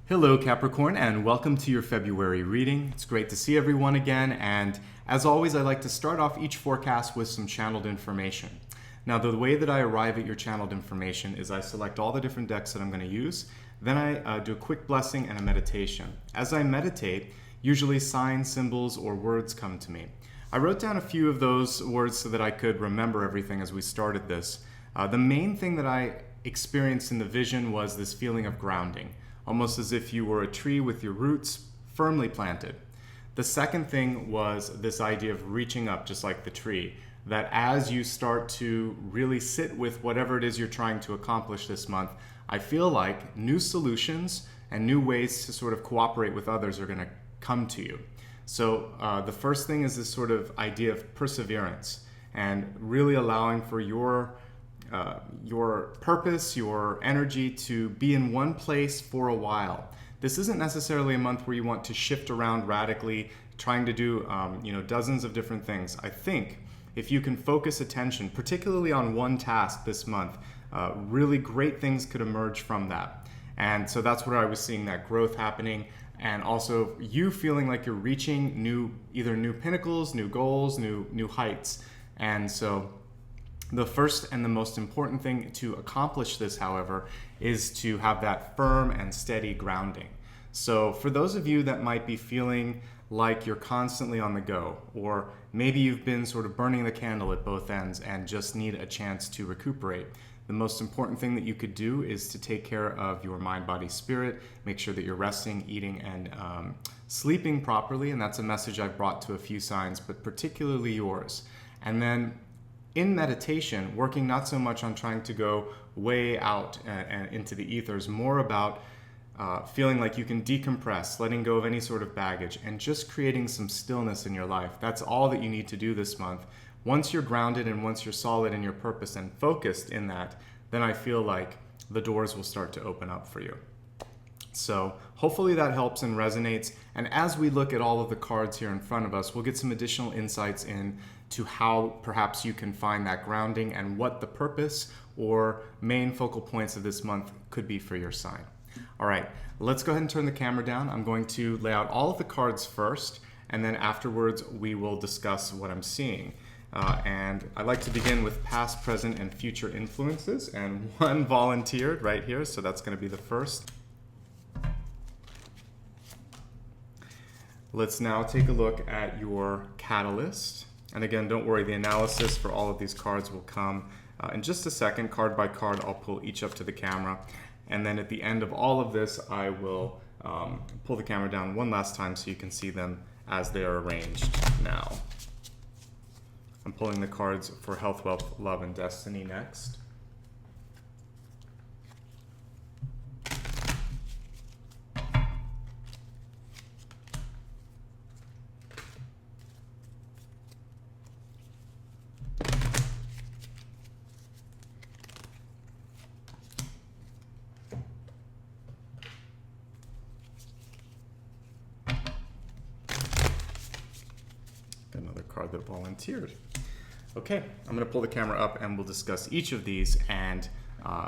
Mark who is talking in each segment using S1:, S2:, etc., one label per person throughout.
S1: Hello Capricorn, and welcome to your February reading. It's great to see everyone again, and as always I like to start off each forecast with some channeled information. Now the way that I arrive at your channeled information is I select all the different decks that I'm going to use, then I do a quick blessing and a meditation. As I meditate, usually signs, symbols, or words come to me. I wrote down a few of those words so that I could remember everything as we started this. The main thing that I experienced in the vision was this feeling of grounding, almost as if you were a tree with your roots firmly planted. The second thing was this idea of reaching up, just like the tree, that as you start to really sit with whatever it is you're trying to accomplish this month, I feel like new solutions and new ways to sort of cooperate with others are going to come to you. So the first thing is this sort of idea of perseverance and really allowing for your purpose, your energy to be in one place for a while. This isn't necessarily a month where you want to shift around radically, trying to do dozens of different things. I think if you can focus attention, particularly on one task this month, really great things could emerge from that. And so that's where I was seeing that growth happening, and also you feeling like you're reaching either new pinnacles, new goals, new heights. And so the first and the most important thing to accomplish this, however, is to have that firm and steady grounding. So for those of you that might be feeling like you're constantly on the go, or maybe you've been sort of burning the candle at both ends and just need a chance to recuperate, the most important thing that you could do is to take care of your mind, body, spirit. Make sure that you're resting, eating, and sleeping properly, and that's a message I've brought to a few signs, but particularly yours. And then in meditation, working not so much on trying to go way out and into the ethers, more about feeling like you can decompress, letting go of any sort of baggage, and just creating some stillness in your life. That's all that you need to do this month. Once you're grounded and once you're solid in your purpose and focused in that, then I feel like the doors will start to open up for you. So hopefully that helps and resonates. And as we look at all of the cards here in front of us, we'll get some additional insights into how perhaps you can find that grounding and what the purpose or main focal points of this month could be for your sign. All right, let's go ahead and turn the camera down. I'm going to lay out all of the cards first, and then afterwards we will discuss what I'm seeing. And I like to begin with past, present, and future influences, and one volunteered right here, so that's going to be the first. Let's now take a look at your catalyst. And again, don't worry, the analysis for all of these cards will come in just a second. Card by card, I'll pull each up to the camera. And then at the end of all of this, I will pull the camera down one last time so you can see them as they are arranged now. I'm pulling the cards for Health, Wealth, Love, and Destiny next. Another card that volunteered. Okay, I'm going to pull the camera up and we'll discuss each of these and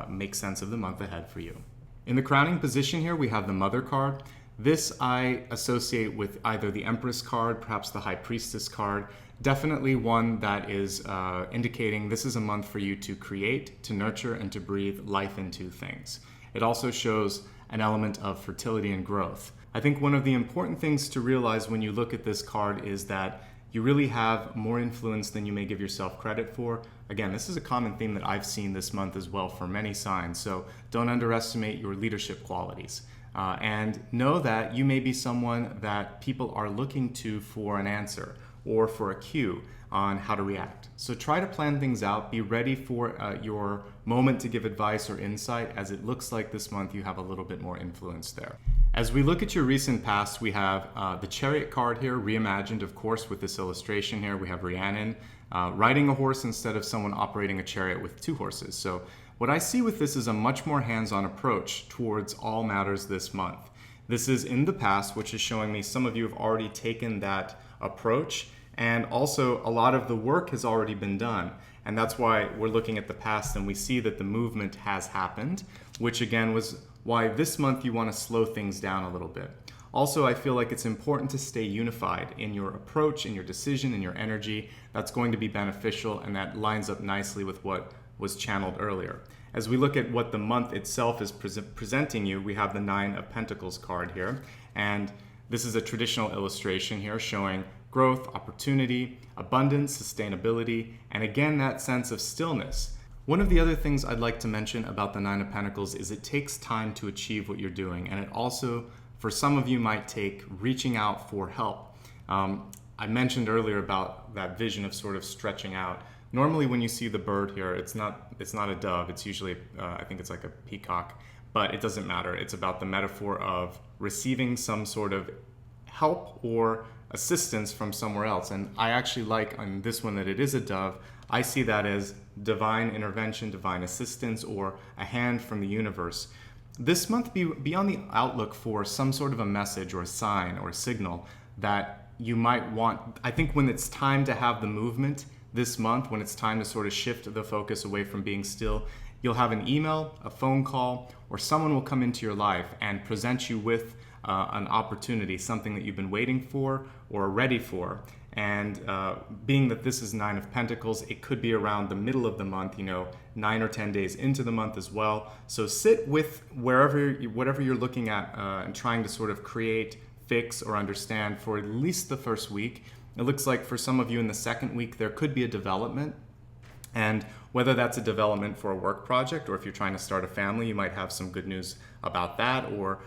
S1: make sense of the month ahead for you. In the crowning position here, we have the Mother card. This I associate with either the Empress card, perhaps the High Priestess card. Definitely one that is indicating this is a month for you to create, to nurture, and to breathe life into things. It also shows an element of fertility and growth. I think one of the important things to realize when you look at this card is that you really have more influence than you may give yourself credit for. Again, this is a common theme that I've seen this month as well for many signs, so don't underestimate your leadership qualities. And know that you may be someone that people are looking to for an answer or for a cue on how to react. So try to plan things out, be ready for your moment to give advice or insight, as it looks like this month you have a little bit more influence there. As we look at your recent past, we have the Chariot card here, reimagined, of course, with this illustration here. We have Rhiannon riding a horse instead of someone operating a chariot with two horses. So what I see with this is a much more hands-on approach towards all matters this month. This is in the past, which is showing me some of you have already taken that approach, and also a lot of the work has already been done. And that's why we're looking at the past and we see that the movement has happened, which again was why this month you want to slow things down a little bit. Also, I feel like it's important to stay unified in your approach, in your decision, in your energy. That's going to be beneficial, and that lines up nicely with what was channeled earlier. As we look at what the month itself is presenting you, we have the Nine of Pentacles card here, and this is a traditional illustration here showing growth, opportunity, abundance, sustainability, and again, that sense of stillness. One of the other things I'd like to mention about the Nine of Pentacles is it takes time to achieve what you're doing, and it also, for some of you, might take reaching out for help. I mentioned earlier about that vision of sort of stretching out. Normally when you see the bird here, it's not a dove, it's usually, I think it's like a peacock, but it doesn't matter. It's about the metaphor of receiving some sort of help or assistance from somewhere else. And I actually like on this one that it is a dove. I see that as divine intervention, divine assistance, or a hand from the universe. This month, be on the outlook for some sort of a message or a sign or a signal that you might want. I think when it's time to have the movement this month, when it's time to sort of shift the focus away from being still, you'll have an email, a phone call, or someone will come into your life and present you with an opportunity, something that you've been waiting for or ready for. And being that this is Nine of Pentacles, it could be around the middle of the month, 9 or 10 days into the month as well. So sit with whatever you're looking at and trying to sort of create, fix, or understand for at least the first week. It looks like for some of you in the second week, there could be a development. And whether that's a development for a work project or if you're trying to start a family, you might have some good news about that, or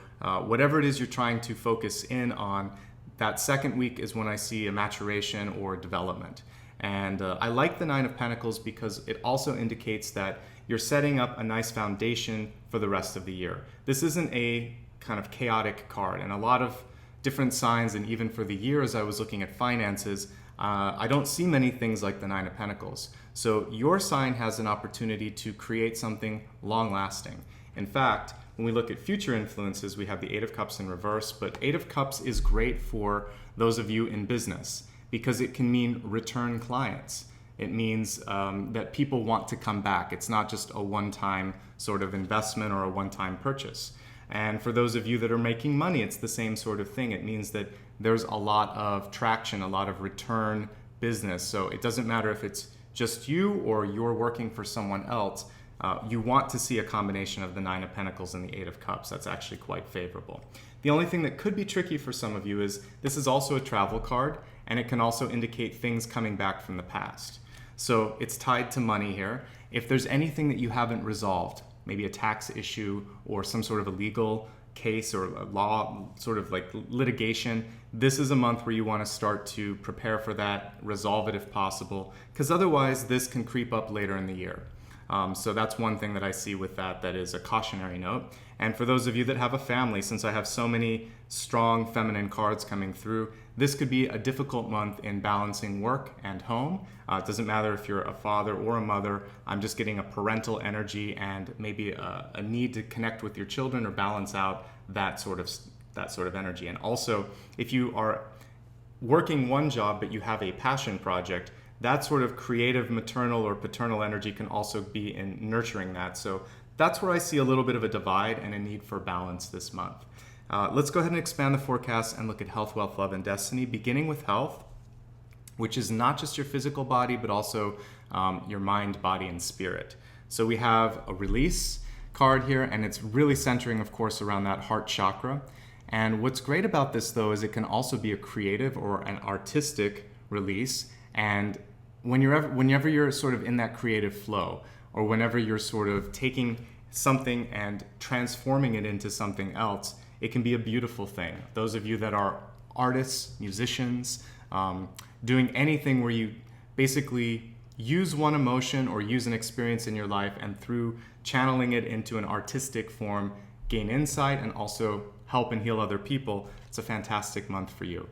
S1: whatever it is you're trying to focus in on. That second week is when I see a maturation or development. And I like the Nine of Pentacles because it also indicates that you're setting up a nice foundation for the rest of the year. This isn't a kind of chaotic card, and a lot of different signs, and even for the year as I was looking at finances, I don't see many things like the Nine of Pentacles. So your sign has an opportunity to create something long-lasting. In fact, when we look at future influences, we have the Eight of Cups in reverse, but Eight of Cups is great for those of you in business because it can mean return clients. It means that people want to come back. It's not just a one-time sort of investment or a one-time purchase. And for those of you that are making money, it's the same sort of thing. It means that there's a lot of traction, a lot of return business. So it doesn't matter if it's just you or you're working for someone else. You want to see a combination of the Nine of Pentacles and the Eight of Cups. That's actually quite favorable. The only thing that could be tricky for some of you is this is also a travel card, and it can also indicate things coming back from the past. So it's tied to money here. If there's anything that you haven't resolved, maybe a tax issue or some sort of a legal case or a law sort of like litigation, this is a month where you want to start to prepare for that, resolve it if possible, because otherwise this can creep up later in the year. So that's one thing that I see with that is a cautionary note. And for those of you that have a family, since I have so many strong feminine cards coming through, this could be a difficult month in balancing work and home. It doesn't matter if you're a father or a mother. I'm just getting a parental energy and maybe a need to connect with your children or balance out that sort of energy. And also, if you are working one job but you have a passion project, that sort of creative maternal or paternal energy can also be in nurturing that. So that's where I see a little bit of a divide and a need for balance this month. Let's go ahead and expand the forecast and look at health, wealth, love, and destiny, beginning with health, which is not just your physical body, but also your mind, body, and spirit. So we have a release card here, and it's really centering, of course, around that heart chakra. And what's great about this, though, is it can also be a creative or an artistic release. And whenever you're sort of in that creative flow, or whenever you're sort of taking something and transforming it into something else, it can be a beautiful thing. Those of you that are artists, musicians, doing anything where you basically use one emotion or use an experience in your life and through channeling it into an artistic form, gain insight and also help and heal other people, it's a fantastic month for you.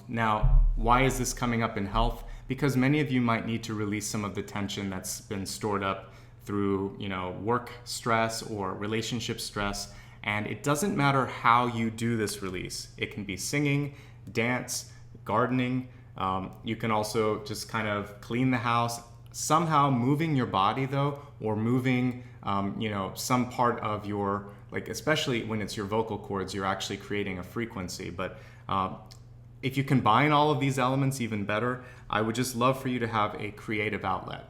S1: Now, why is this coming up in health? Because many of you might need to release some of the tension that's been stored up through, work stress or relationship stress. And it doesn't matter how you do this release. It can be singing, dance, gardening. You can also just kind of clean the house. Somehow moving your body though, or moving, some part of your like especially when it's your vocal cords, you're actually creating a frequency. But if you combine all of these elements, even better. I would just love for you to have a creative outlet.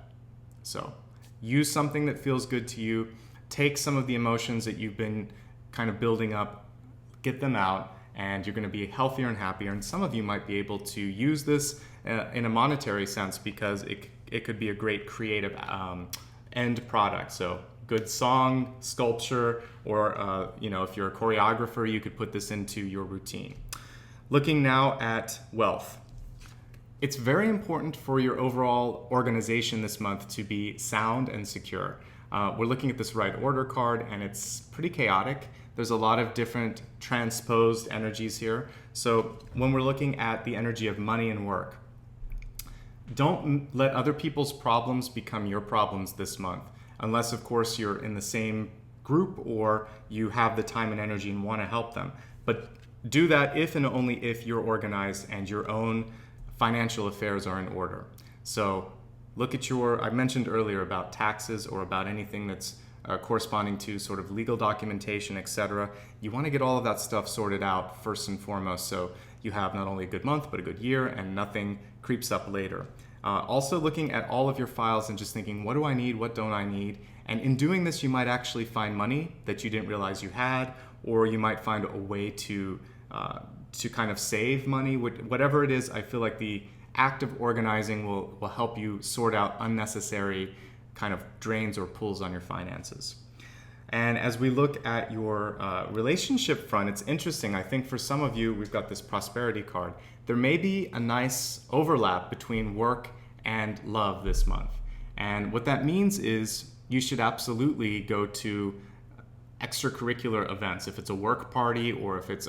S1: So use something that feels good to you. Take some of the emotions that you've been kind of building up, get them out, and you're going to be healthier and happier. And some of you might be able to use this in a monetary sense, because it could be a great creative end product. So good song, sculpture, or if you're a choreographer, you could put this into your routine. Looking now at wealth. It's very important for your overall organization this month to be sound and secure. We're looking at this right order card, and it's pretty chaotic. There's a lot of different transposed energies here. So when we're looking at the energy of money and work, don't let other people's problems become your problems this month, unless of course you're in the same group or you have the time and energy and want to help them. But do that if and only if you're organized and your own financial affairs are in order. So look at I mentioned earlier about taxes or about anything that's corresponding to sort of legal documentation, etc. You want to get all of that stuff sorted out first and foremost, so you have not only a good month but a good year and nothing creeps up later. Also looking at all of your files and just thinking, what do I need, what don't I need? And in doing this, you might actually find money that you didn't realize you had, or you might find a way to kind of save money. Whatever it is, I feel like the act of organizing will help you sort out unnecessary kind of drains or pulls on your finances. And as we look at your relationship front, it's interesting. I think for some of you, we've got this prosperity card. There may be a nice overlap between work and love this month. And what that means is you should absolutely go to extracurricular events. If it's a work party, or if it's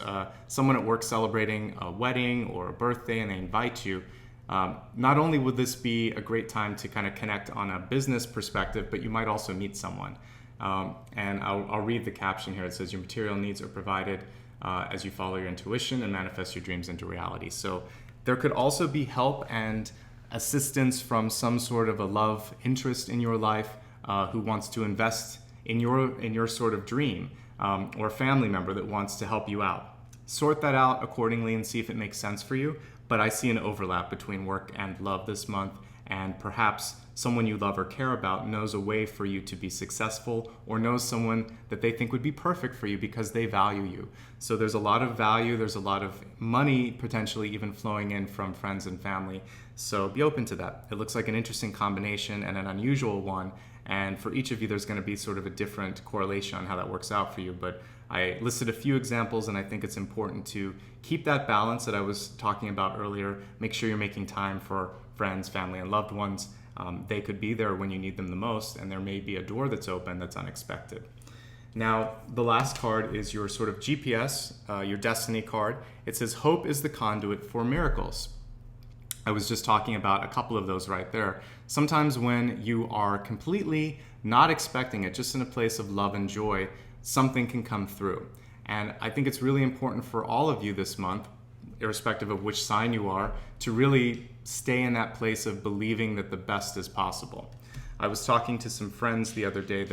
S1: someone at work celebrating a wedding or a birthday and they invite you, not only would this be a great time to kind of connect on a business perspective, but you might also meet someone. And I'll read the caption here. It says, your material needs are provided as you follow your intuition and manifest your dreams into reality. So there could also be help and assistance from some sort of a love interest in your life who wants to invest in your sort of dream, or a family member that wants to help you out. Sort that out accordingly and see if it makes sense for you. But I see an overlap between work and love this month, and perhaps someone you love or care about knows a way for you to be successful, or knows someone that they think would be perfect for you because they value you. So there's a lot of value, there's a lot of money potentially even flowing in from friends and family. So be open to that. It looks like an interesting combination and an unusual one. And for each of you, there's going to be sort of a different correlation on how that works out for you. But I listed a few examples, and I think it's important to keep that balance that I was talking about earlier. Make sure you're making time for friends, family, and loved ones. They could be there when you need them the most, and there may be a door that's open that's unexpected. Now, the last card is your sort of GPS, your destiny card. It says, hope is the conduit for miracles. I was just talking about a couple of those right there. Sometimes when you are completely not expecting it, just in a place of love and joy, something can come through. And I think it's really important for all of you this month, irrespective of which sign you are, to really stay in that place of believing that the best is possible. I was talking to some friends the other day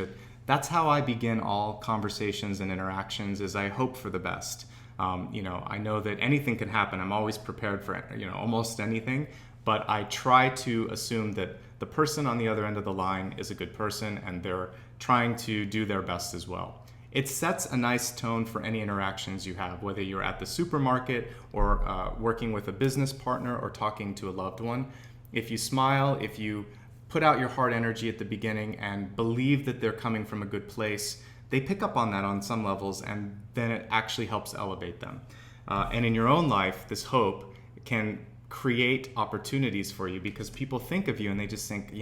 S1: that's how I begin all conversations and interactions, is I hope for the best. I know that anything can happen. I'm always prepared for almost anything, but I try to assume that the person on the other end of the line is a good person and they're trying to do their best as well. It sets a nice tone for any interactions you have, whether you're at the supermarket or working with a business partner or talking to a loved one. If you smile, if you put out your heart energy at the beginning and believe that they're coming from a good place, they pick up on that on some levels, and then it actually helps elevate them. And in your own life, this hope can create opportunities for you, because people think of you and they just think,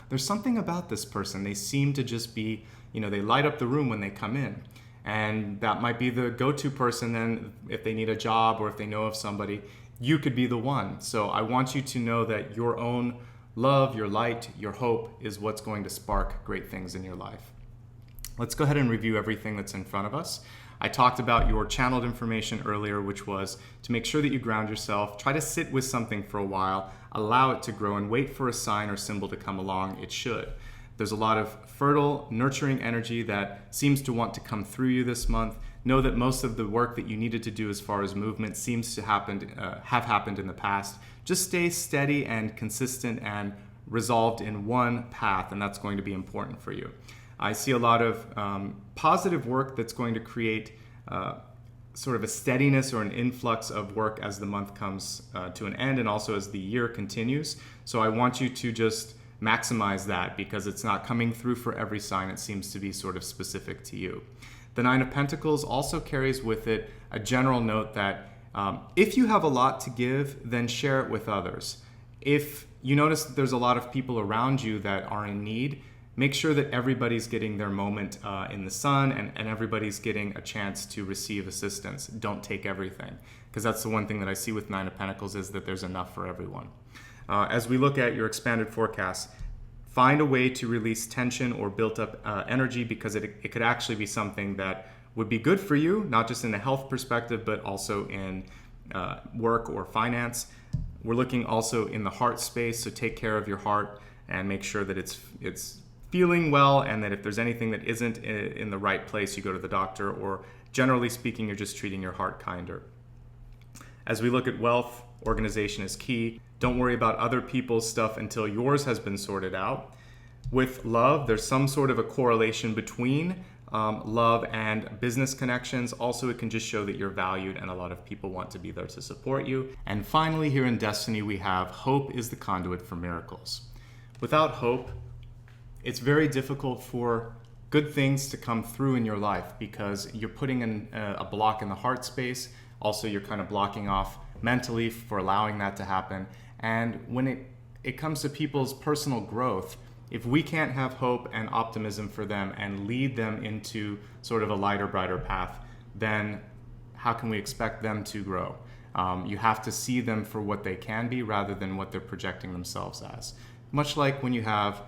S1: there's something about this person. They seem to just be, they light up the room when they come in. And that might be the go-to person then if they need a job or if they know of somebody. You could be the one. So I want you to know that your own love, your light, your hope is what's going to spark great things in your life. Let's go ahead and review everything that's in front of us. I talked about your channeled information earlier, which was to make sure that you ground yourself, try to sit with something for a while, allow it to grow, and wait for a sign or symbol to come along. It should. There's a lot of fertile, nurturing energy that seems to want to come through you this month. Know that most of the work that you needed to do as far as movement seems to have happened in the past. Just stay steady and consistent and resolved in one path, and that's going to be important for you. I see a lot of positive work that's going to create sort of a steadiness or an influx of work as the month comes to an end and also as the year continues. So I want you to just maximize that because it's not coming through for every sign. It seems to be sort of specific to you. The Nine of Pentacles also carries with it a general note that if you have a lot to give, then share it with others. If you notice that there's a lot of people around you that are in need, make sure that everybody's getting their moment in the sun and everybody's getting a chance to receive assistance. Don't take everything, because that's the one thing that I see with Nine of Pentacles is that there's enough for everyone. As we look at your expanded forecast, find a way to release tension or built up energy, because it could actually be something that would be good for you, not just in a health perspective, but also in work or finance. We're looking also in the heart space, so take care of your heart and make sure that it's feeling well, and that if there's anything that isn't in the right place, you go to the doctor, or generally speaking, you're just treating your heart kinder. As we look at wealth, organization is key. Don't worry about other people's stuff until yours has been sorted out. With love, there's some sort of a correlation between love and business connections. Also, it can just show that you're valued and a lot of people want to be there to support you. And finally, here in Destiny, we have hope is the conduit for miracles. Without hope, it's very difficult for good things to come through in your life because you're putting in a block in the heart space. Also, you're kind of blocking off mentally for allowing that to happen. And when it comes to people's personal growth, if we can't have hope and optimism for them and lead them into sort of a lighter, brighter path, then how can we expect them to grow? You have to see them for what they can be rather than what they're projecting themselves as. Much like when you have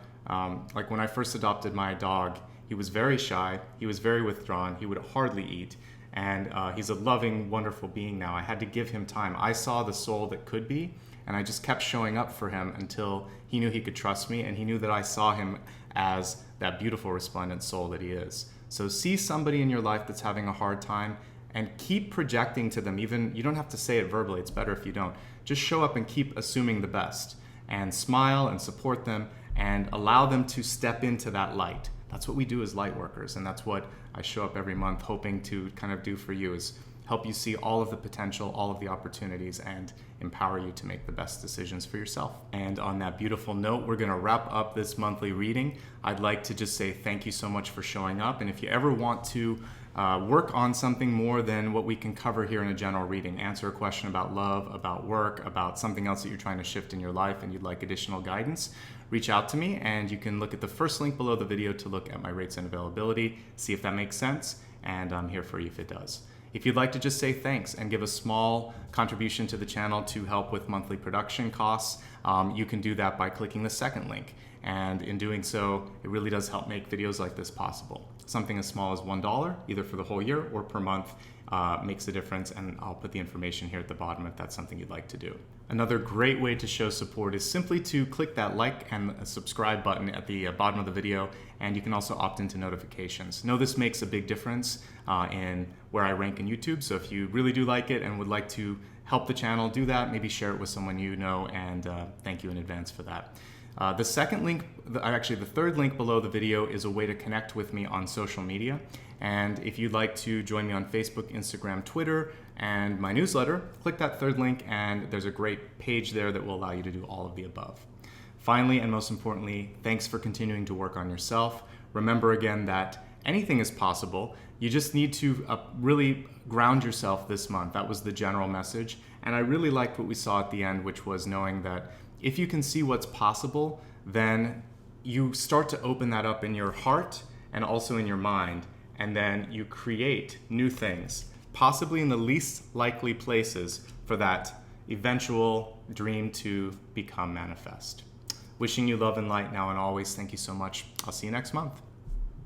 S1: like when I first adopted my dog, he was very shy, he was very withdrawn, he would hardly eat, and he's a loving, wonderful being now. I had to give him time. I saw the soul that could be, and I just kept showing up for him until he knew he could trust me, and he knew that I saw him as that beautiful, resplendent soul that he is. So see somebody in your life that's having a hard time and keep projecting to them. Even, you don't have to say it verbally, it's better if you don't. Just show up and keep assuming the best, and smile and support them, and allow them to step into that light. That's what we do as light workers, and that's what I show up every month hoping to kind of do for you, is help you see all of the potential, all of the opportunities, and empower you to make the best decisions for yourself. And on that beautiful note, we're gonna wrap up this monthly reading. I'd like to just say thank you so much for showing up, and if you ever want to work on something more than what we can cover here in a general reading, answer a question about love, about work, about something else that you're trying to shift in your life and you'd like additional guidance, reach out to me, and you can look at the first link below the video to look at my rates and availability, see if that makes sense, and I'm here for you if it does. If you'd like to just say thanks and give a small contribution to the channel to help with monthly production costs, you can do that by clicking the second link. And in doing so, it really does help make videos like this possible. Something as small as $1, either for the whole year or per month, makes a difference, and I'll put the information here at the bottom if that's something you'd like to do. Another great way to show support is simply to click that like and subscribe button at the bottom of the video, and you can also opt into notifications. Know this makes a big difference in where I rank in YouTube, so if you really do like it and would like to help the channel, do that. Maybe share it with someone you know, and thank you in advance for that. The third link below the video is a way to connect with me on social media. And if you'd like to join me on Facebook, Instagram, Twitter, and my newsletter, click that third link, and there's a great page there that will allow you to do all of the above. Finally, and most importantly, thanks for continuing to work on yourself. Remember again that anything is possible. You just need to really ground yourself this month. That was the general message. And I really liked what we saw at the end, which was knowing that if you can see what's possible, then you start to open that up in your heart and also in your mind, and then you create new things, possibly in the least likely places for that eventual dream to become manifest. Wishing you love and light now and always. Thank you so much. I'll see you next month.